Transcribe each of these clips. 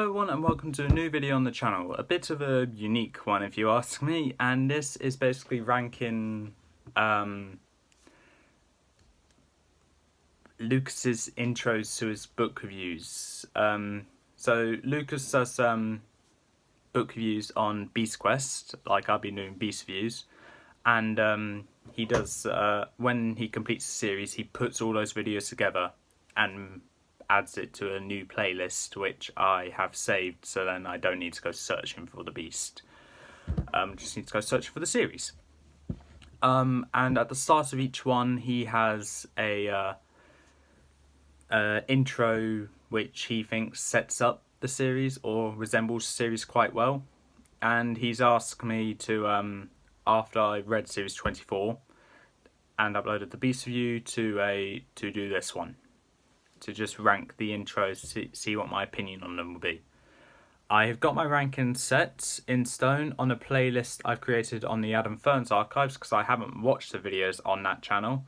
Hello everyone and welcome to a new video on the channel. A bit of a unique one if you ask me, and this is basically ranking Lucas's intros to his book reviews. So Lucas does book reviews on Beast Quest, like I've been doing Beast reviews, and he does, when he completes the series, he puts all those videos together and adds it to a new playlist which I have saved, so then I don't need to go searching for the Beast. Just need to go search for the series. And at the start of each one he has a intro which he thinks sets up the series or resembles the series quite well, and he's asked me to, after I read series 24 and uploaded the Beast review, to do this one, to just rank the intros to see what my opinion on them will be. I have got my ranking set in stone on a playlist I've created on the Adam Ferns archives because I haven't watched the videos on that channel,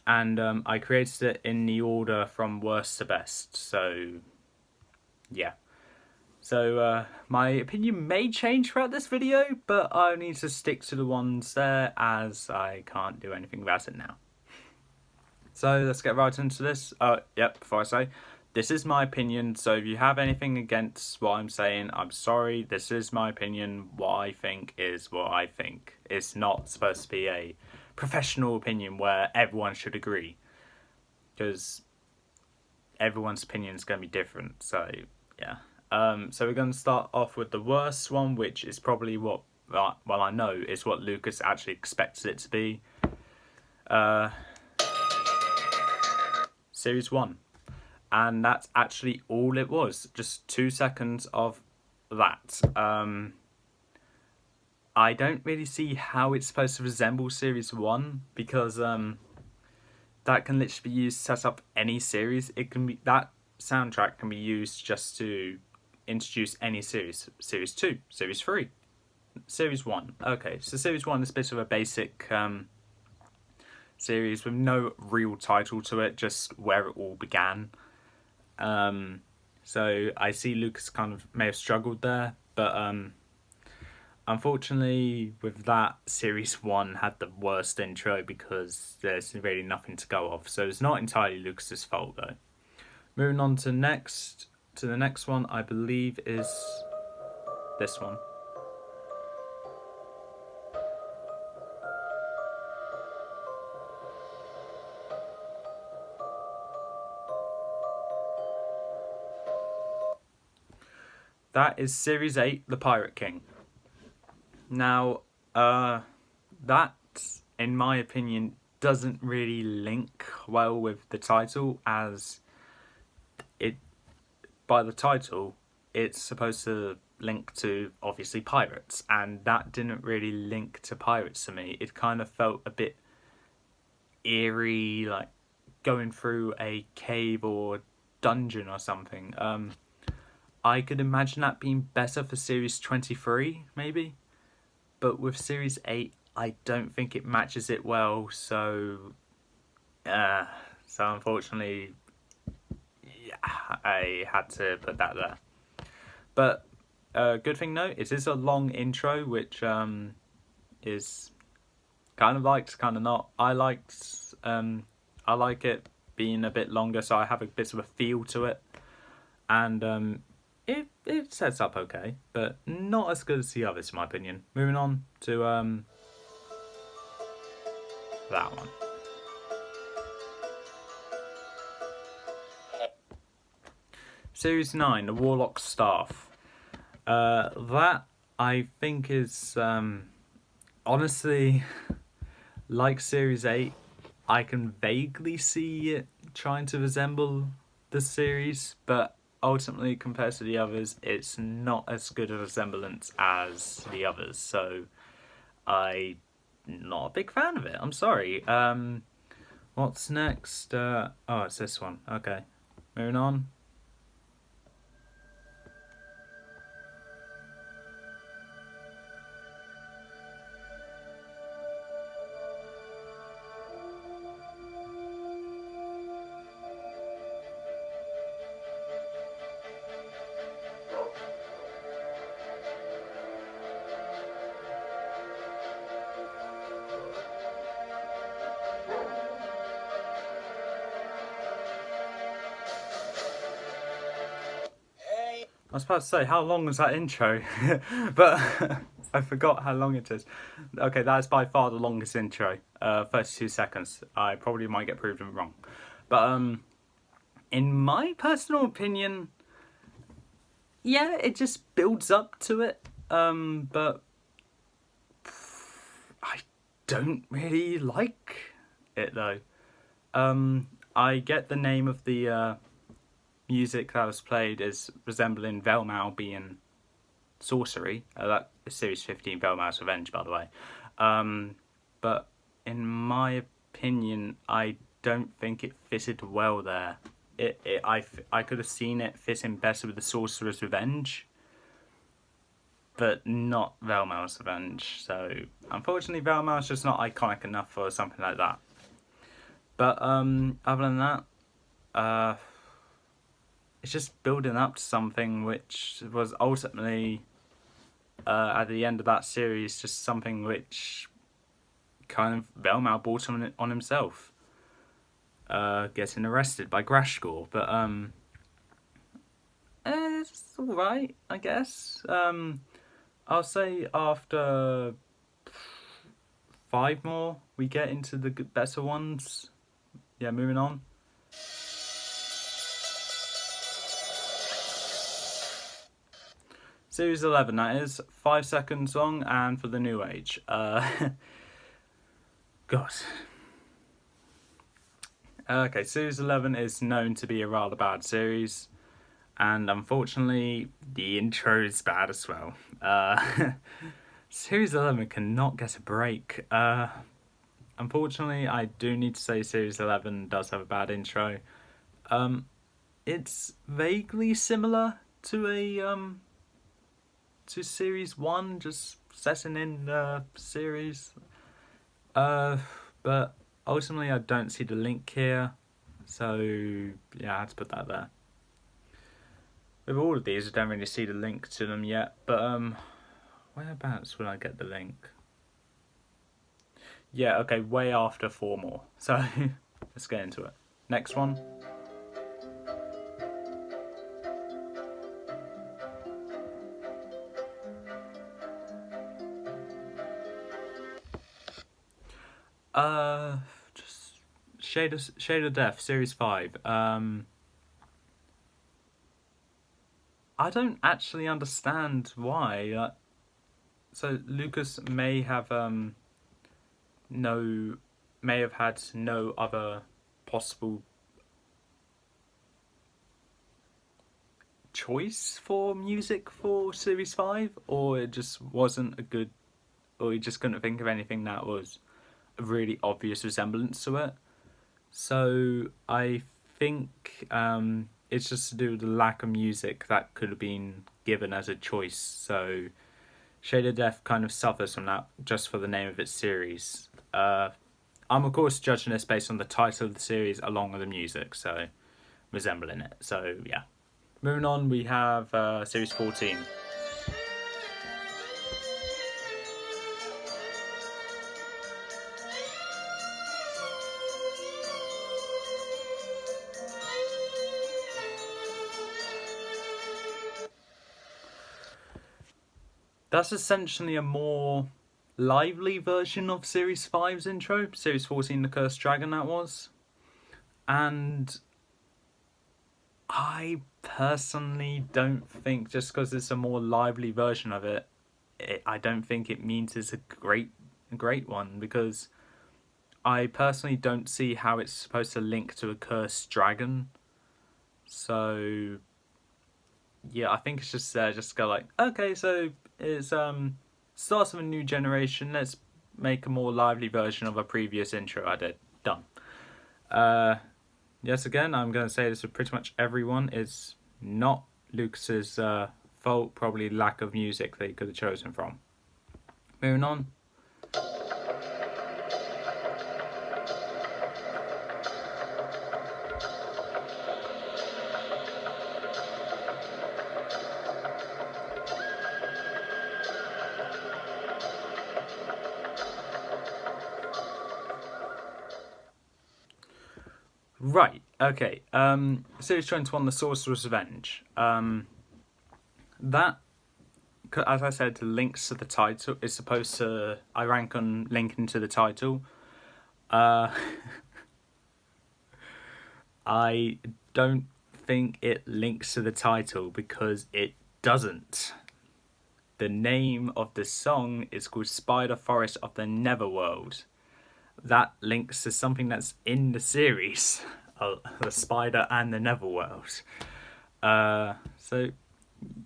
and I created it in the order from worst to best, so yeah. So my opinion may change throughout this video, but I need to stick to the ones there as I can't do anything about it now. So let's get right into this. Before I say, this is my opinion, so if you have anything against what I'm saying, I'm sorry. This is my opinion. What I think is what I think. It's not supposed to be a professional opinion where everyone should agree, because everyone's opinion is going to be different, so yeah. So we're going to start off with the worst one, which is probably what, well, I know is what Lucas actually expected it to be. Series 1. And that's actually all it was. Just 2 seconds of that. I don't really see how it's supposed to resemble Series 1, because that can literally be used to set up any series. It can be, that soundtrack can be used just to introduce any series. Series 2, Series 3, Series 1. Okay, so Series 1 is a bit of a basic series with no real title to it, just where it all began. So I see Lucas kind of may have struggled there, but unfortunately with that, Series 1 had the worst intro because there's really nothing to go off, so it's not entirely Lucas's fault though. Moving on to the next one, I believe is this one. That is Series 8, The Pirate King. Now, that, in my opinion, doesn't really link well with the title, as it, by the title, it's supposed to link to, obviously, pirates, and that didn't really link to pirates to me. It kind of felt a bit eerie, like going through a cave or dungeon or something. I could imagine that being better for Series 23, maybe. But with Series 8, I don't think it matches it well, so unfortunately, yeah, I had to put that there. But good thing though, it is a long intro, which is kind of liked, kind of not. I like it being a bit longer, so I have a bit of a feel to it, and it sets up okay, but not as good as the others in my opinion. Moving on to that one. Series 9, The Warlock's Staff. That I think is honestly, like Series 8, I can vaguely see it trying to resemble the series, but ultimately, compared to the others, it's not as good a resemblance as the others, so I'm not a big fan of it. I'm sorry. What's next? Oh, it's this one. Okay, moving on. I was about to say, how long was that intro? But I forgot how long it is. Okay, that is by far the longest intro. 32 seconds. I probably might get proven wrong. But in my personal opinion, yeah, it just builds up to it. But I don't really like it though. I get the name of the music that was played is resembling Velmau being sorcery. That is Series 15, Velmau's Revenge, by the way. But in my opinion, I don't think it fitted well there. I could have seen it fitting better with the Sorcerer's Revenge, but not Velmau's Revenge. So unfortunately, Velmau's just not iconic enough for something like that. But other than that, it's just building up to something which was ultimately, at the end of that series, just something which kind of Velmau brought on himself, getting arrested by Grashkor. But it's all right, I guess. I'll say after 5 more, we get into the better ones. Yeah, moving on. Series 11, that is. 5-second song, and for the new age. God. Okay, Series 11 is known to be a rather bad series, and unfortunately, the intro is bad as well. Series 11 cannot get a break. Unfortunately, I do need to say Series 11 does have a bad intro. It's vaguely similar to to Series 1, just setting in the series. But ultimately, I don't see the link here, so yeah, I had to put that there. With all of these, I don't really see the link to them yet, but whereabouts will I get the link? Yeah, okay, way after 4 more. So let's get into it. Next one. Just Shade of Death, Series 5. I don't actually understand why. So Lucas may have had no other possible choice for music for Series 5, or it just wasn't a good, or he just couldn't think of anything that was a really obvious resemblance to it. So I think it's just to do with the lack of music that could have been given as a choice. So Shade of Death kind of suffers from that just for the name of its series. I'm of course judging this based on the title of the series along with the music, so resembling it. So yeah. Moving on, we have Series 14. That's essentially a more lively version of Series 5's intro. Series 14, The Cursed Dragon, that was. And I personally don't think, just because it's a more lively version of it, I don't think it means it's a great one, because I personally don't see how it's supposed to link to a cursed dragon. So yeah, I think it's just just go like, okay, so it's starts of a new generation. Let's make a more lively version of a previous intro I did. Done. Yes, again, I'm going to say this with pretty much everyone. It's not Lucas's fault. Probably lack of music that he could have chosen from. Moving on. Right, okay. Series 21, The Sorcerer's Revenge. That, as I said, links to the title. Is supposed to. I rank on linking to the title. Uh, I don't think it links to the title because it doesn't. The name of the song is called Spider Forest of the Neverworld. That links to something that's in the series, the Spider and the Neverworld. So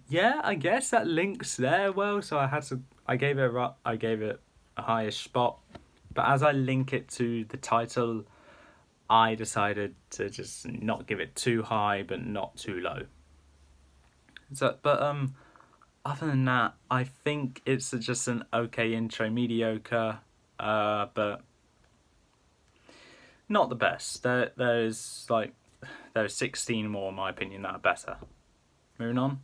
yeah, I guess that links there well. So I gave it a higher spot, but as I link it to the title, I decided to just not give it too high, but not too low. So, but other than that, I think it's just an okay intro, mediocre, but not the best. There's 16 more, in my opinion, that are better. Moving on.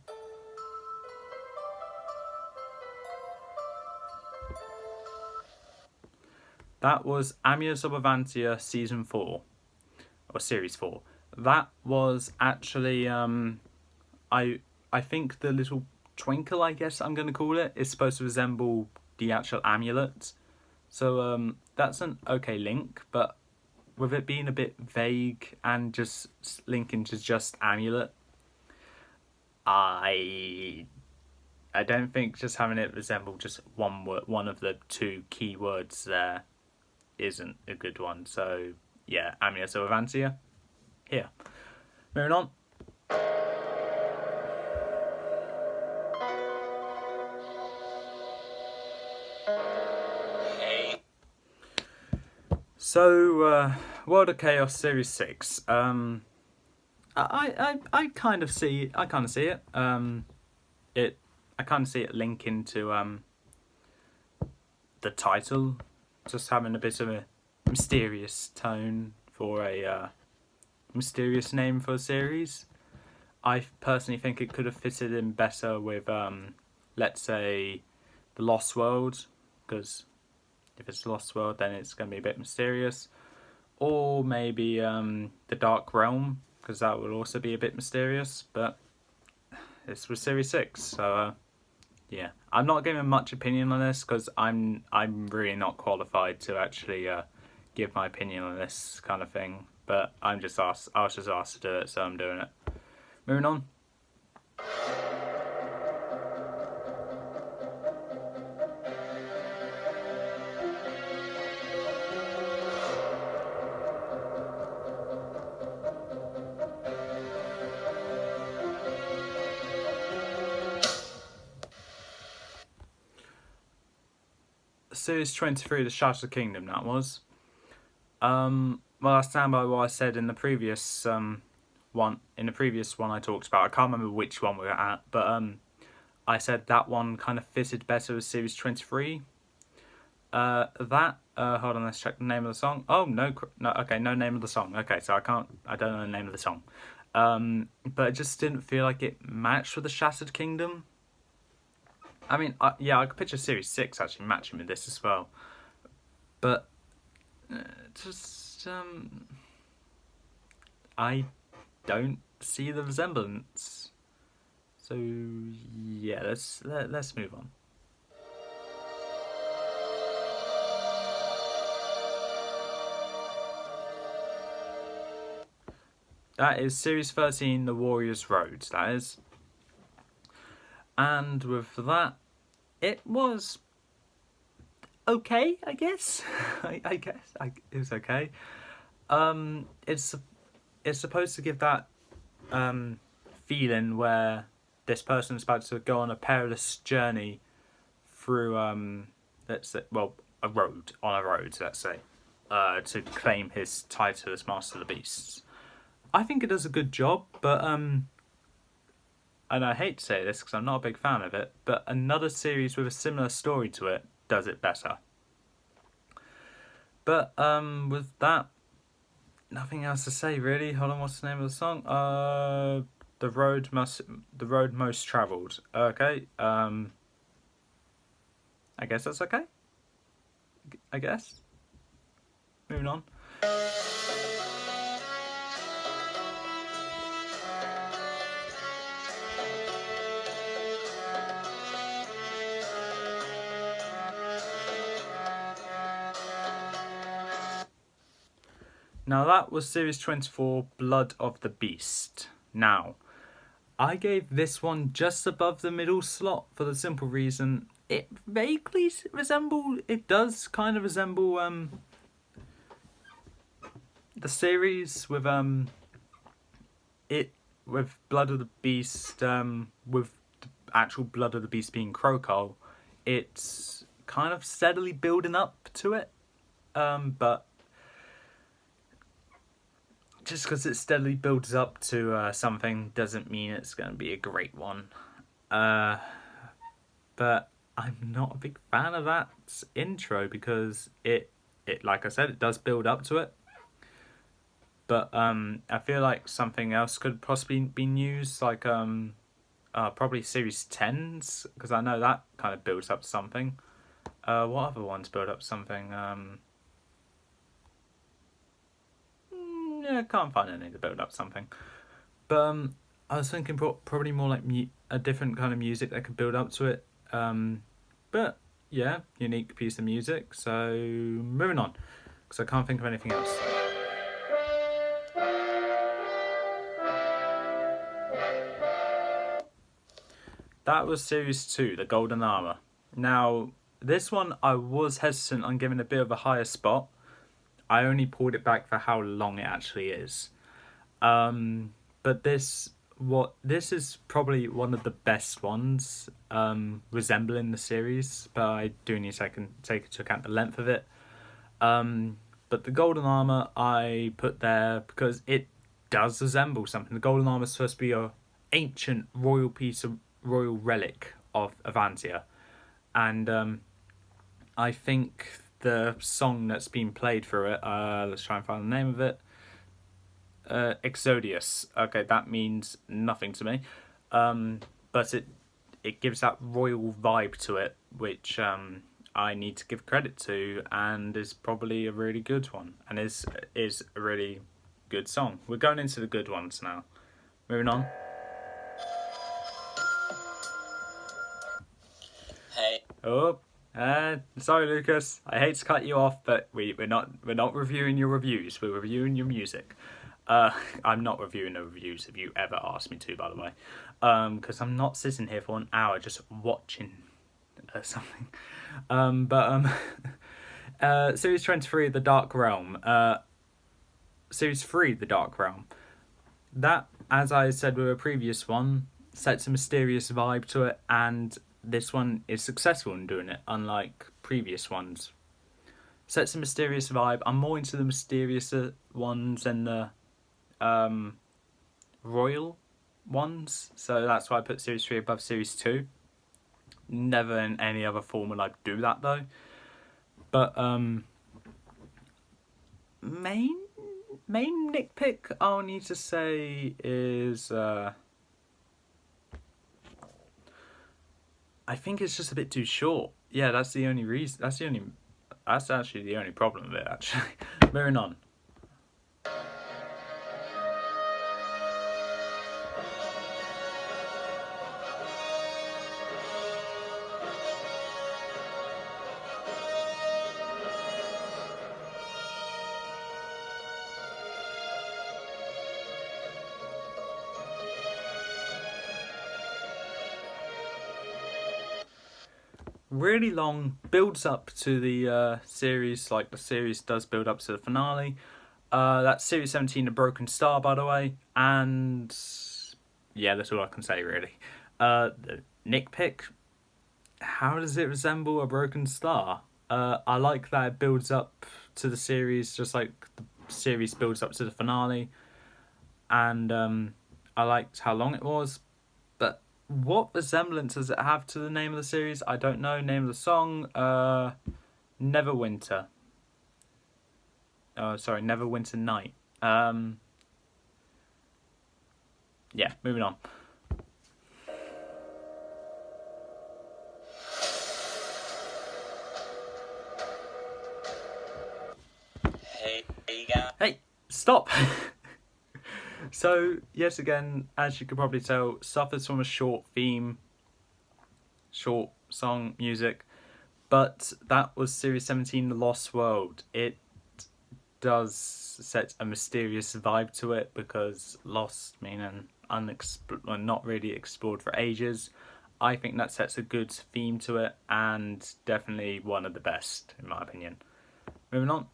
That was Amulets of Avantia Season 4, or Series 4. That was actually, I think the little twinkle, I guess I'm going to call it, is supposed to resemble the actual amulet. So that's an okay link, but with it being a bit vague and just linking to just amulet, I don't think just having it resemble just one of the two key words there isn't a good one. So yeah, Amulet of Avantia. Here. Moving on. So, World of Chaos Series 6. I kind of see it. I kind of see it. I kind of see it linking to the title, just having a bit of a mysterious tone for a mysterious name for a series. I personally think it could have fitted in better with, let's say, the Lost World, because if it's Lost World, then it's going to be a bit mysterious, or maybe the Dark Realm, because that will also be a bit mysterious. But this was Series 6, so yeah, I'm not giving much opinion on this because I'm really not qualified to actually give my opinion on this kind of thing. But I was just asked to do it, so I'm doing it. Moving on. Series 23, The Shattered Kingdom, that was. Well, I stand by what I said in the previous one. In the previous one I talked about, I can't remember which one we were at, but I said that one kind of fitted better with Series 23. Hold on, let's check the name of the song. Oh, no, okay, no name of the song. Okay, so I don't know the name of the song. But it just didn't feel like it matched with the Shattered Kingdom. I mean, I could picture Series 6 actually matching with this as well. But, I don't see the resemblance. So, yeah, let's move on. That is Series 13, The Warrior's Road, that is. And with that, it was okay, I guess. I guess it was okay. It's supposed to give that feeling where this person is about to go on a perilous journey through let's say, well, a road, let's say, to claim his title as Master of the Beasts. I think it does a good job, but and I hate to say this because I'm not a big fan of it, but another series with a similar story to it does it better. But with that, nothing else to say really. Hold on, what's the name of the song? The road most travelled. Okay. I guess that's okay. I guess. Moving on. Now that was Series 24, Blood of the Beast. Now, I gave this one just above the middle slot for the simple reason it vaguely it does kind of resemble the series with with Blood of the Beast, with the actual Blood of the Beast being Crocodile. It's kind of steadily building up to it, but just because it steadily builds up to something doesn't mean it's going to be a great one. But I'm not a big fan of that intro because it like I said, it does build up to it. But I feel like something else could possibly been used, like probably Series 10s, because I know that kind of builds up to something. What other ones build up something? Yeah, can't find any to build up something. But I was thinking probably more like a different kind of music that could build up to it. But yeah, unique piece of music. So moving on, because I can't think of anything else. That was Series 2, The Golden Armor. Now, this one I was hesitant on giving a bit of a higher spot. I only pulled it back for how long it actually is. But this is probably one of the best ones resembling the series, but I do need to take into account the length of it. But the Golden Armor I put there because it does resemble something. The Golden Armor is supposed to be a ancient royal relic of Avantia, and I think the song that's been played through it, let's try and find the name of it, Exodius. Okay, that means nothing to me, but it gives that royal vibe to it, which I need to give credit to, and is probably a really good one, and is a really good song. We're going into the good ones now. Moving on. Hey. Oh, sorry, Lucas. I hate to cut you off, but we're not reviewing your reviews. We're reviewing your music. I'm not reviewing the reviews if you ever ask me to, by the way, because I'm not sitting here for an hour just watching something. Series 23, The Dark Realm. Series 3, The Dark Realm. That, as I said with a previous one, sets a mysterious vibe to it, and this one is successful in doing it, unlike previous ones. Sets a mysterious vibe. I'm more into the mysterious ones than the royal ones, so that's why I put Series 3 above Series 2. Never in any other form will I do that though. But main nitpick I'll need to say is I think it's just a bit too short. Yeah, that's the only reason. That's actually the only problem with it, actually. Moving on. Really long, builds up to the series, like the series does build up to the finale. That's Series 17, The Broken Star, by the way, and yeah, that's all I can say really. The nitpick, how does it resemble a broken star? I like that it builds up to the series just like the series builds up to the finale, and I liked how long it was, but what resemblance does it have to the name of the series? I don't know. Name of the song, Neverwinter. Oh, sorry, Neverwinter Night. Yeah, moving on. Hey, stop! So, yet again, as you could probably tell, suffers from a short theme, short song music, but that was Series 17, The Lost World. It does set a mysterious vibe to it because lost, meaning not really explored for ages. I think that sets a good theme to it and definitely one of the best in my opinion. Moving on.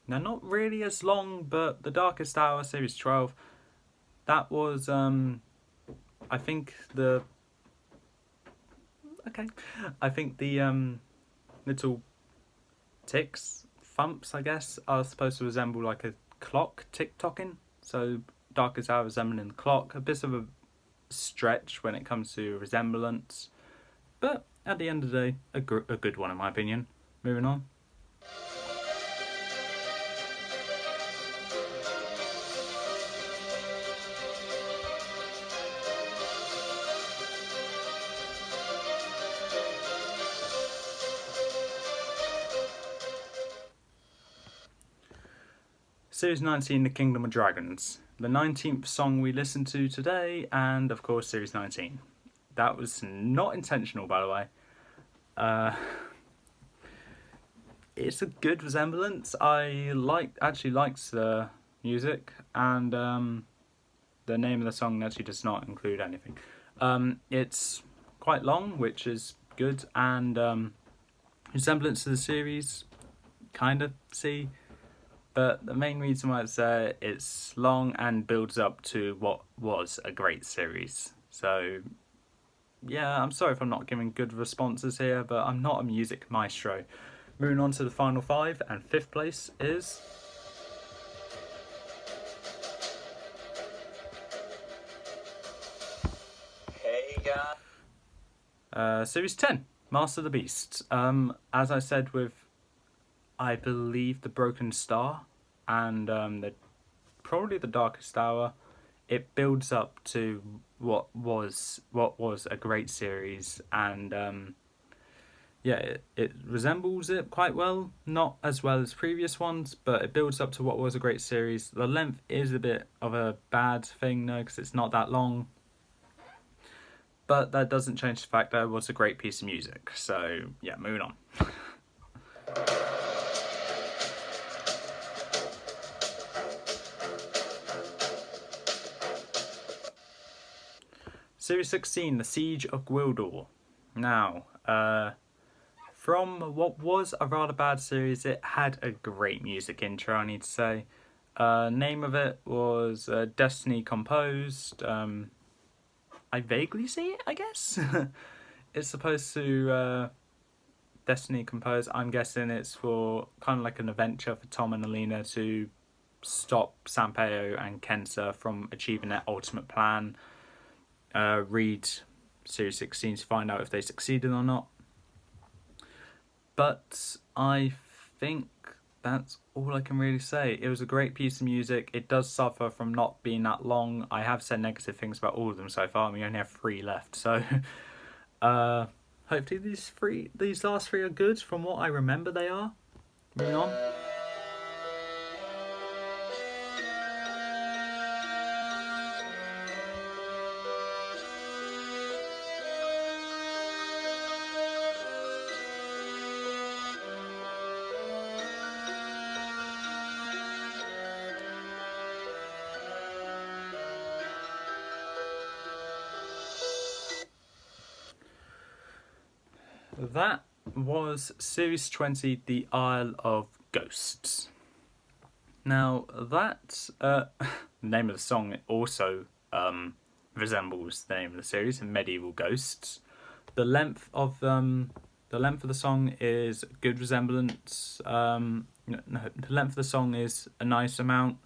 Now, not really as long, but The Darkest Hour, Series 12, that was, I think the... Okay. I think the little ticks, thumps, I guess, are supposed to resemble like a clock tick-tocking. So, Darkest Hour resembling the clock. A bit of a stretch when it comes to resemblance. But, at the end of the day, a good one in my opinion. Moving on. Series 19, The Kingdom of Dragons. The 19th song we listened to today, and of course Series 19. That was not intentional, by the way. It's a good resemblance. I actually liked the music, and the name of the song actually does not include anything. It's quite long, which is good, and resemblance to the series, kind of see. But the main reason why it's there, it's long and builds up to what was a great series. So, yeah, I'm sorry if I'm not giving good responses here, but I'm not a music maestro. Moving on to the final 5, and 5th place is... Hey guys. Series 10, Master of the Beast. As I said with, I believe, The Broken Star and probably The Darkest Hour, it builds up to what was a great series, and yeah, it resembles it quite well. Not as well as previous ones, but it builds up to what was a great series. The length is a bit of a bad thing though, because it's not that long. But that doesn't change the fact that it was a great piece of music. So, yeah, moving on. Series 16, The Siege of Gwildor. Now, from what was a rather bad series, it had a great music intro, I need to say. Name of it was Destiny Composed. I vaguely see it, I guess. It's supposed to Destiny Composed. I'm guessing it's for kind of like an adventure for Tom and Alina to stop Sanpeo and Kensa from achieving their ultimate plan. Read Series 16 to find out if they succeeded or not. But I think that's all I can really say. It was a great piece of music. It does suffer from not being that long. I have said negative things about all of them so far, and we only have 3 left. So hopefully these last 3 are good from what I remember they are. Moving on. That was Series 20, The Isle of Ghosts. Now, that the name of the song also resembles the name of the series, Medieval Ghosts. The length of the song is good resemblance. The length of the song is a nice amount,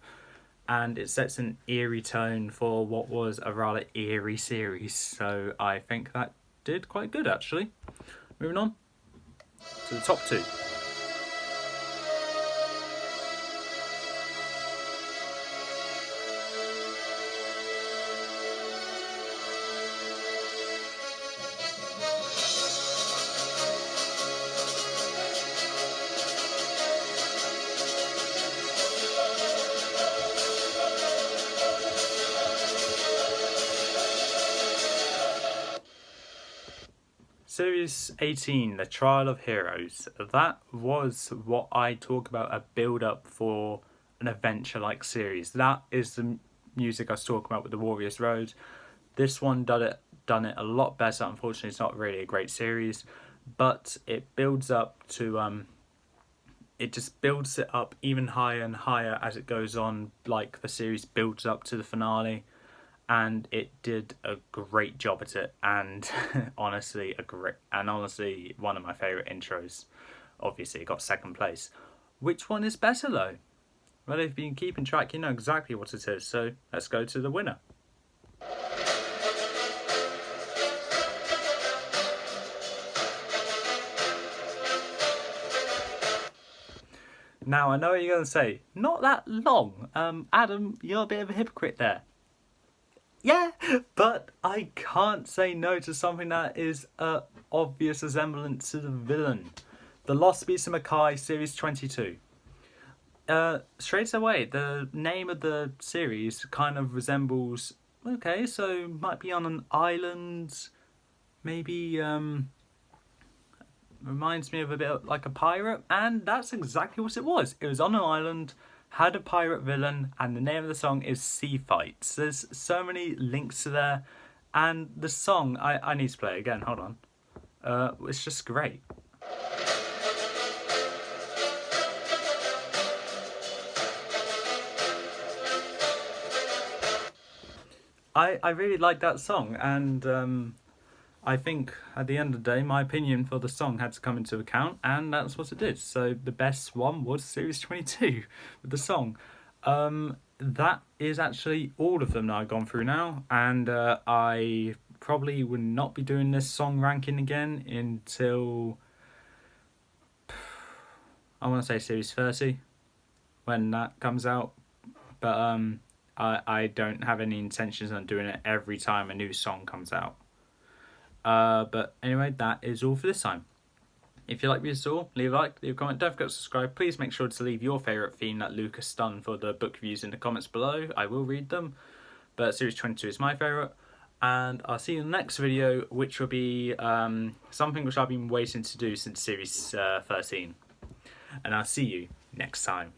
and it sets an eerie tone for what was a rather eerie series. So I think that did quite good, actually. Moving on to the top 2. Series 18, The Trial of Heroes. That was what I talk about, a build-up for an adventure-like series. That is the music I was talking about with the Warriors Road. This one done it a lot better. Unfortunately, it's not really a great series, but it builds up to it just builds it up even higher and higher as it goes on, like the series builds up to the finale, and it did a great job at it, and honestly one of my favourite intros. Obviously it got second place. Which one is better though? Well, if you've been keeping track, you know exactly what it is, so let's go to the winner. Now, I know what you're going to say, not that long. Adam, you're a bit of a hypocrite there. Yeah, but I can't say no to something that is an obvious resemblance to the villain. The Lost Beasts of Mackay, Series 22. Straight away, the name of the series kind of resembles... Okay, so might be on an island, maybe... reminds me of a bit like a pirate, and that's exactly what it was. It was on an island, had a pirate villain, and the name of the song is Sea Fights. There's so many links to there, and the song, I need to play it again, hold on. It's just great. I really like that song, and I think at the end of the day, my opinion for the song had to come into account, and that's what it did. So the best one was Series 22 with the song. That is actually all of them that I've gone through now, and I probably would not be doing this song ranking again until, I want to say Series 30, when that comes out. But I don't have any intentions on doing it every time a new song comes out. But anyway, that is all for this time. If you like what you saw, leave a like, leave a comment, don't forget to subscribe. Please make sure to leave your favourite theme that Lucas done for the book reviews in the comments below. I will read them. But Series 22 is my favourite. And I'll see you in the next video, which will be something which I've been waiting to do since Series 13. And I'll see you next time.